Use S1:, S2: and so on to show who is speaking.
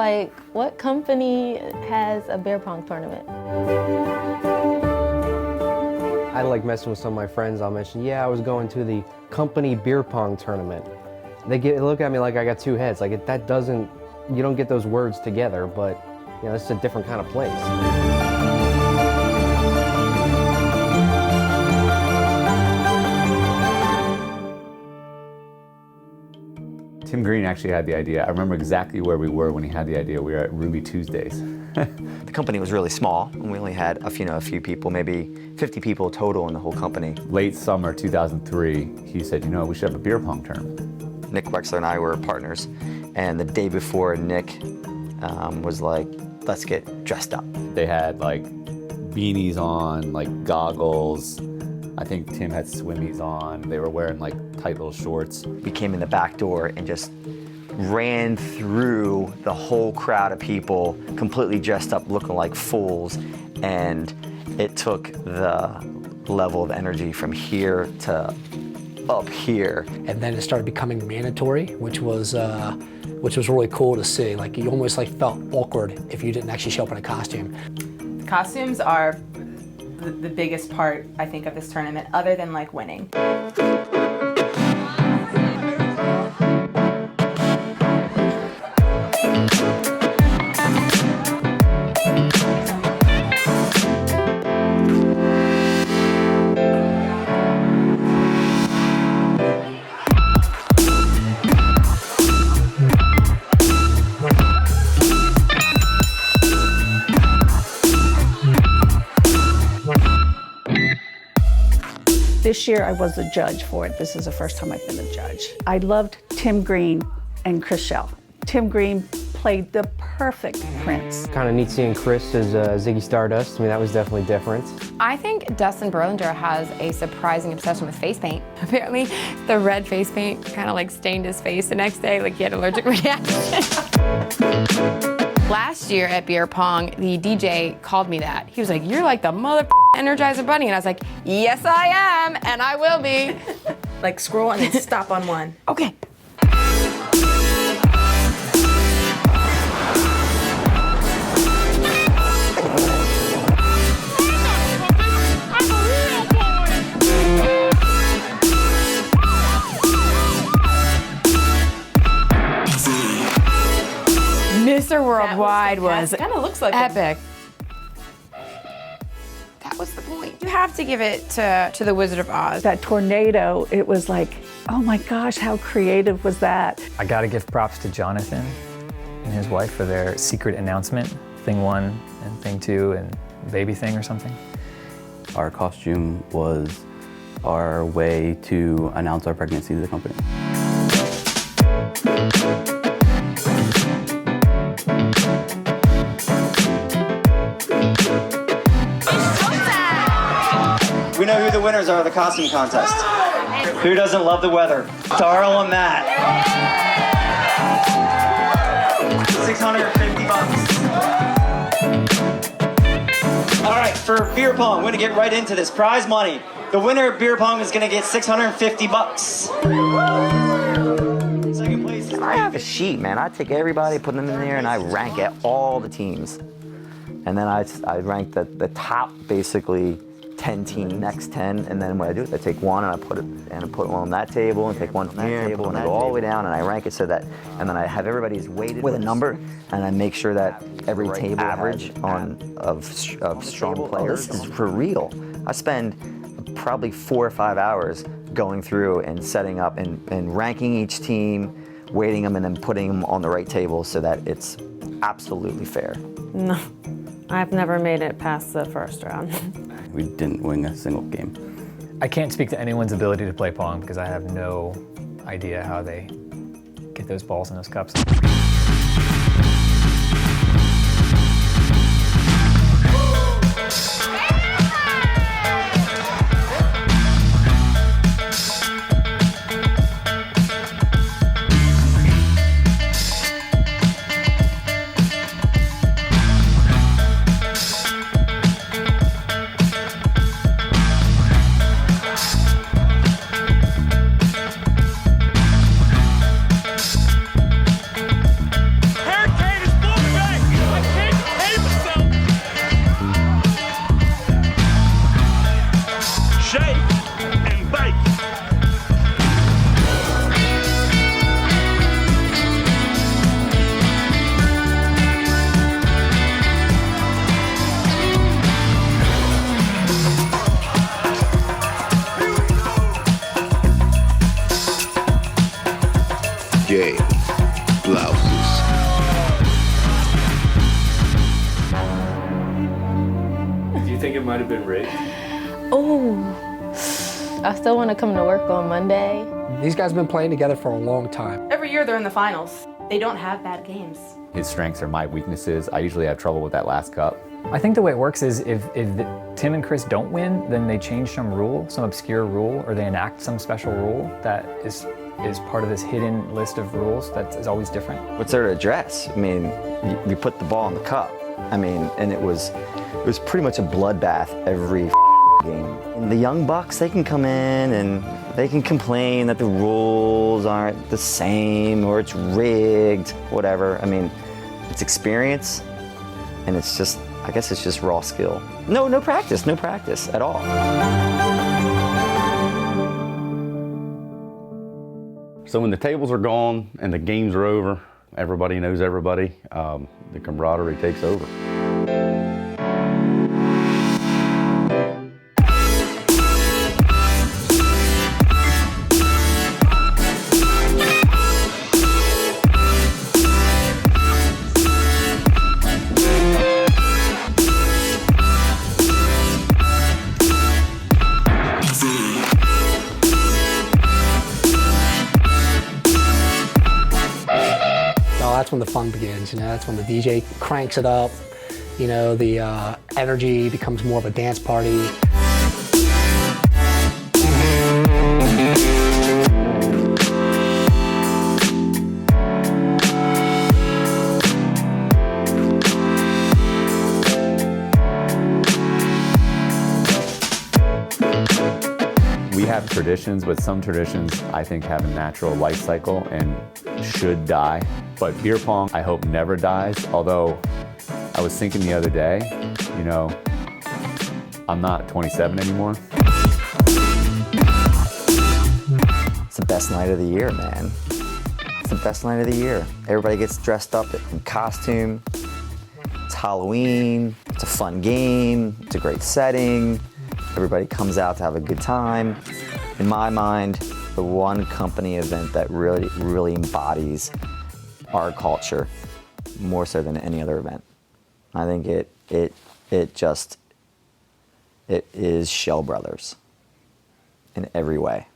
S1: like, what company has a beer pong tournament?
S2: I like messing with some of my friends. I'll mention, yeah, I was going to the company beer pong tournament. They look at me like I got two heads. Like, that doesn't, you don't get those words together, but, you know, it's a different kind of place.
S3: Tim Green actually had the idea. I remember exactly where we were when he had the idea. We were at Ruby Tuesdays.
S4: The company was really small, and we only had a few people, maybe 50 people total in the whole company.
S3: Late summer 2003, he said, you know, we should have a beer pong tournament.
S4: Nick Wexler and I were partners, and the day before, Nick was like, let's get dressed up.
S3: They had like beanies on, like goggles. I think Tim had swimmies on. They were wearing like tight little shorts.
S4: We came in the back door and just ran through the whole crowd of people, completely dressed up, looking like fools, and it took the level of energy from here to up here.
S5: And then it started becoming mandatory, which was really cool to see. Like, you almost like felt awkward if you didn't actually show up in a costume.
S6: The costumes are the biggest part, I think, of this tournament, other than like winning.
S7: This year I was a judge for it. This is the first time I've been a judge. I loved Tim Green and Schell. Tim Green played the perfect Prince.
S2: Kind of neat seeing Chris as Ziggy Stardust. I mean, that was definitely different.
S8: I think Dustin Berlinger has a surprising obsession with face paint. Apparently, the red face paint kind of like stained his face the next day, like he had an allergic reaction. Last year at Beer Pong, the DJ called me that. He was like, you're like the Energizer Bunny. And I was like, yes, I am, and I will be.
S6: Like, scroll and then stop on one.
S8: Okay. Mr. Worldwide was
S6: kind of looks like
S8: epic. That was the point. You have to give it to the Wizard of Oz.
S7: That tornado, it was like, oh my gosh, how creative was that?
S9: I gotta give props to Jonathan and his wife for their secret announcement, thing 1 and thing 2 and baby thing or something.
S10: Our costume was our way to announce our pregnancy to the company.
S4: We know who the winners are of the costume contest. Who doesn't love the weather? Darl and Matt. $650. All right, for beer pong, we're gonna get right into this. Prize money. The winner of beer pong is gonna get $650. Second place. I have a sheet, man. I take everybody, put them in there, and I rank at all the teams. And then I rank the top, basically, 10 teams, next 10, and then what I do is I take one and I put one on that table and take one from that table and I go all the way down and I rank it so that, and then I have everybody's weighted with a number and I make sure that every table average of strong players. This is for real. I spend probably 4 or 5 hours going through and setting up and ranking each team, weighting them, and then putting them on the right table so that it's absolutely fair.
S1: No, I've never made it past the first round.
S10: We didn't win a single game.
S9: I can't speak to anyone's ability to play Pong because I have no idea how they get those balls in those cups.
S11: think it might have been rigged?
S12: Oh, I still want to come to work on Monday.
S5: These guys have been playing together for a long time.
S6: Every year they're in the finals. They don't have bad games.
S3: His strengths are my weaknesses. I usually have trouble with that last cup.
S9: I think the way it works is if Tim and Chris don't win, then they change some rule, some obscure rule, or they enact some special rule that is part of this hidden list of rules that is always different.
S4: What's there to address? I mean, you put the ball in the cup. I mean, and it was pretty much a bloodbath every game. And the young bucks, they can come in and they can complain that the rules aren't the same or it's rigged, whatever. I mean, it's experience, and it's just, I guess it's just raw skill. No practice at all.
S13: So when the tables are gone and the games are over, everybody knows everybody, the camaraderie takes over.
S5: That's when the fun begins, you know, that's when the DJ cranks it up, you know, the energy becomes more of a dance party.
S3: We have traditions, but some traditions I think have a natural life cycle and should die. But beer pong, I hope never dies. Although I was thinking the other day, you know, I'm not 27 anymore.
S4: It's the best night of the year, man. It's the best night of the year. Everybody gets dressed up in costume. It's Halloween. It's a fun game. It's a great setting. Everybody comes out to have a good time. In my mind, the one company event that really embodies our culture more so than any other event. I think it is Schell Brothers in every way.